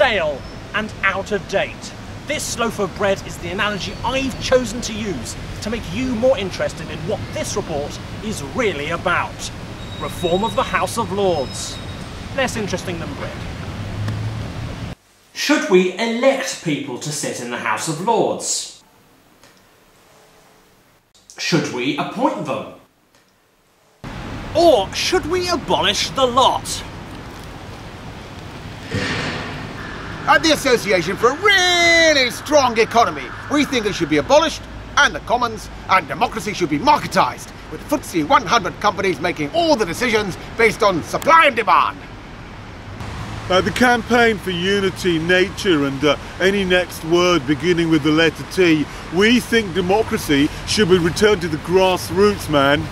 stale and out of date. This loaf of bread is the analogy I've chosen to use to make you more interested in what this report is really about. Reform of the House of Lords. Less interesting than bread. Should we elect people to sit in the House of Lords? Should we appoint them? Or should we abolish the lot? At the Association for a really strong economy, we think it should be abolished, and the Commons, and democracy should be marketised, with FTSE 100 companies making all the decisions based on supply and demand. The campaign for unity, nature and any next word beginning with the letter T, we think democracy should be returned to the grassroots, man.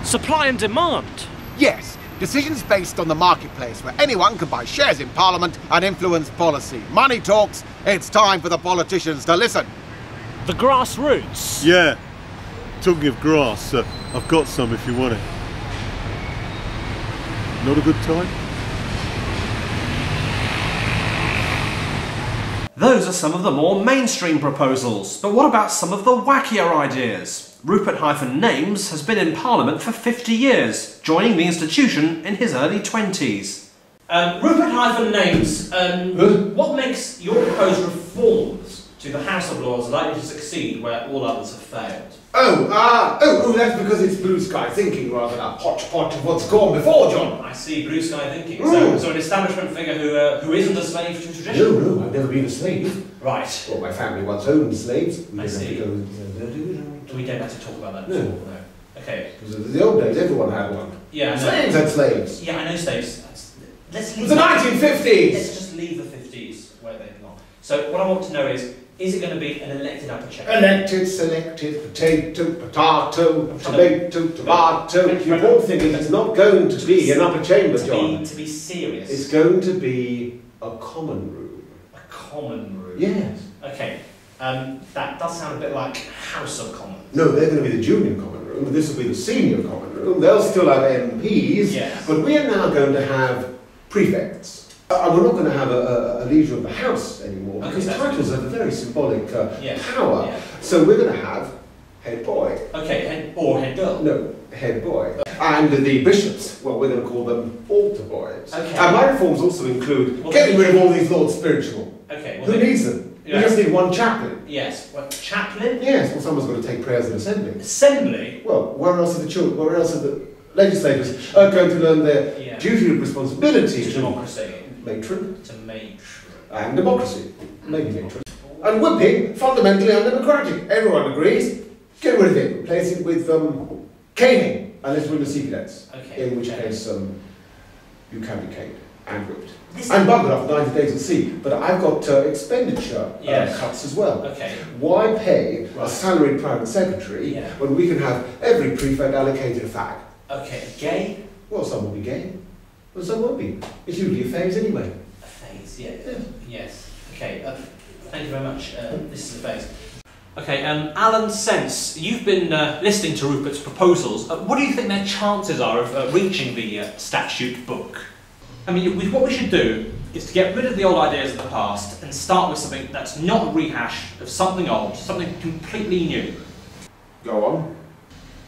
Supply and demand? Yes, decisions based on the marketplace where anyone can buy shares in Parliament and influence policy. Money talks, it's time for the politicians to listen. The grassroots? Yeah, talking of grass, I've got some if you want it. Not a good time? Those are some of the more mainstream proposals, but what about some of the wackier ideas? Rupert-Names has been in Parliament for 50 years, joining the institution in his early 20s. Rupert-Names, what makes your proposed reforms to the House of Lords likely to succeed where all others have failed? That's because it's blue sky thinking rather than a hodgepodge of what's gone before, John. I see, blue sky thinking. So an establishment figure who isn't a slave to tradition? No, I've never been a slave. Right. Well, my family once owned slaves. I see. We don't have to talk about that before, no. Okay. Because in the old days, everyone had one. Yeah, I know. Slaves had slaves. Yeah, I know slaves. Let's leave the 1950s! Let's just leave the 50s where they belong. So what I want to know is it going to be an elected upper chamber? Elected, selected, potato, tomato, tomato. The important thing is it's not going to be an upper chamber, John. To be serious. It's going to be a common room. A common room? Yes. Okay. That does sound a bit like House of Commons. No, they're going to be the junior common room. This will be the senior common room. They'll still have MPs. Yes. But we are now going to have prefects. We're not going to have a leader of the house anymore, because titles have a very symbolic power. Yeah. So we're going to have head boy. Okay, head girl. No, head boy. And the bishops, well, we're going to call them altar boys. Okay. And my reforms also include getting rid of all these Lords Spiritual. Okay. Who needs them? Yeah. We just need one chaplain. Yes. What, chaplain? Yes. Well, someone's got to take prayers in assembly. Assembly? Well, where else are the children? Where else are the legislators going to learn their duty of responsibility to democracy? Matron. To matron. And democracy. Maybe matron. And whipping, fundamentally undemocratic. Everyone agrees. Get rid of it. Replace it with caning, unless we're in the secrets. Okay. In which case you can be caned and whipped. And buggered after 90 days at sea. But I've got expenditure cuts as well. Okay. Why pay a salaried private secretary when we can have every prefect allocated a fag? Okay. Gay? Well, some will be gay. Well, some won't be. It's usually a phase anyway. A phase, yeah. Yes. Okay. Thank you very much. This is a phase. Okay, Alan Sense, you've been listening to Rupert's proposals. What do you think their chances are of reaching the statute book? I mean, what we should do is to get rid of the old ideas of the past and start with something that's not a rehash of something old, something completely new. Go on.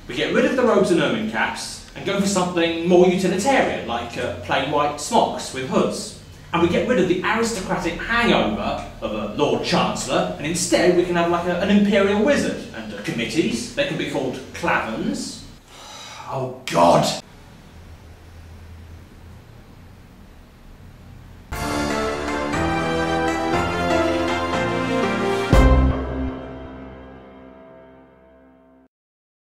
We get rid of the robes and ermine caps and go for something more utilitarian, like plain white smocks with hoods. And we get rid of the aristocratic hangover of a Lord Chancellor, and instead we can have like an imperial wizard. And committees, they can be called clavens. Oh God!